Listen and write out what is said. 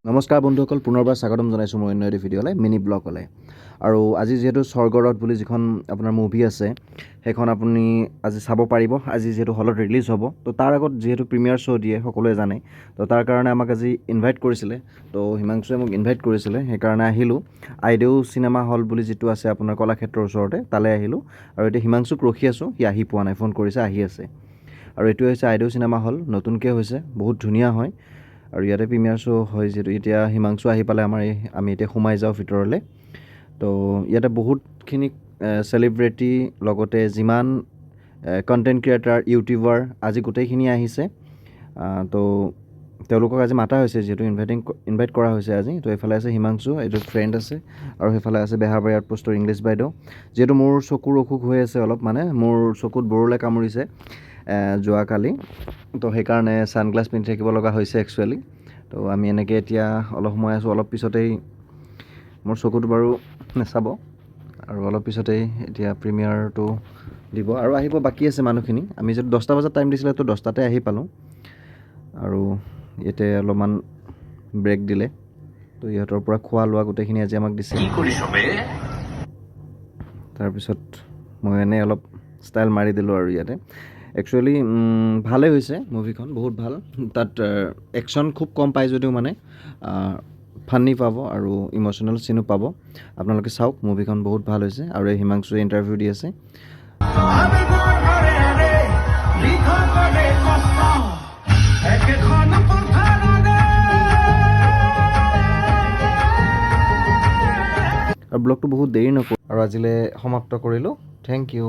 নমস্কাৰ বন্ধুসকল, পুনৰবাৰ স্বাগতম জনাইছোঁ মই অন্য এটা ভিডিঅ'লৈ, মিনি ব্লগলৈ। আৰু আজি যিহেতু স্বৰ্গৰথ বুলি যিখন আপোনাৰ মুভি আছে সেইখন আপুনি আজি চাব পাৰিব। আজি যিহেতু হলত ৰিলিজ হ'ব, তো তাৰ আগত যিহেতু প্ৰিমিয়াৰ শ্ব' দিয়ে সকলোৱে জানে, তো তাৰ কাৰণে আমাক আজি ইনভাইট কৰিছিলে। তো হিমাংশুৱে মোক ইনভাইট কৰিছিলে, সেইকাৰণে আহিলোঁ। আইদেউ চিনেমা হল বুলি যিটো আছে আপোনাৰ কলাক্ষেত্ৰৰ ওচৰতে, তালৈ আহিলোঁ। আৰু এতিয়া হিমাংশুক ৰখি আছোঁ, সি আহি পোৱা নাই, ফোন কৰিছে, আহি আছে। আৰু এইটো হৈছে আইদেউ চিনেমা হল, নতুনকৈ হৈছে, বহুত ধুনীয়া হয়। আৰু ইয়াতে প্ৰিমিয়াৰ শ্ব' হয় যিহেতু এতিয়া হিমাংশু আহি পালে আমি এতিয়া সোমাই যাওঁ ভিতৰলৈ। তো ইয়াতে বহুতখিনি চেলিব্ৰিটি লগতে যিমান কণ্টেণ্ট ক্ৰিয়েটাৰ ইউটিউবাৰ আজি গোটেইখিনি আহিছে। তো তেওঁলোকক আজি মাতা হৈছে যিহেতু ইনভাইট কৰা হৈছে আজি। তো এইফালে আছে হিমাংশু, এইটো ফ্ৰেণ্ড আছে, আৰু সেইফালে আছে বেহাৰবাৰী আউটপোষ্টৰ ইংলিছ বাইদেউ। যিহেতু মোৰ চকুৰ অসুখ হৈ আছে অলপ, মানে মোৰ চকুত বৰলে কামুৰিছে যোৱাকালি, তো সেইকাৰণে ছানগ্লাছ পিন্ধি থাকিব লগা হৈছে একচুৱেলি। তো আমি এনেকৈ এতিয়া অলপ সময় আছোঁ, অলপ পিছতেই মোৰ চকুটো বাৰু নাচাব, আৰু অলপ পিছতেই এতিয়া প্ৰিমিয়াৰটো দিব আৰু আহিব বাকী আছে মানুহখিনি। আমি যদি 10টা বজাত টাইম দিছিলে তো 10টাতে আহি পালোঁ। আৰু ইয়াতে অলপমান ব্ৰেক দিলে, তো ইহঁতৰ পৰা খোৱা লোৱা গোটেইখিনি আজি আমাক দিছে। তাৰপিছত মই এনেই অলপ ষ্টাইল মাৰি দিলোঁ আৰু ইয়াতে। একচুৱেলি ভালেই হৈছে মুভিখন, বহুত ভাল। তাত একশ্যন খুব কম পায় যদিও মানে ফান্নি পাব আৰু ইম'চনেল চিনো পাব। আপোনালোকে চাওক, মুভিখন বহুত ভাল হৈছে। আৰু এই হিমাংশুৱে ইণ্টাৰভিউ দি আছে। আৰু ব্লগটো বহুত দেৰি নকৰোঁ আৰু আজিলৈ সমাপ্ত কৰিলোঁ। Thank U.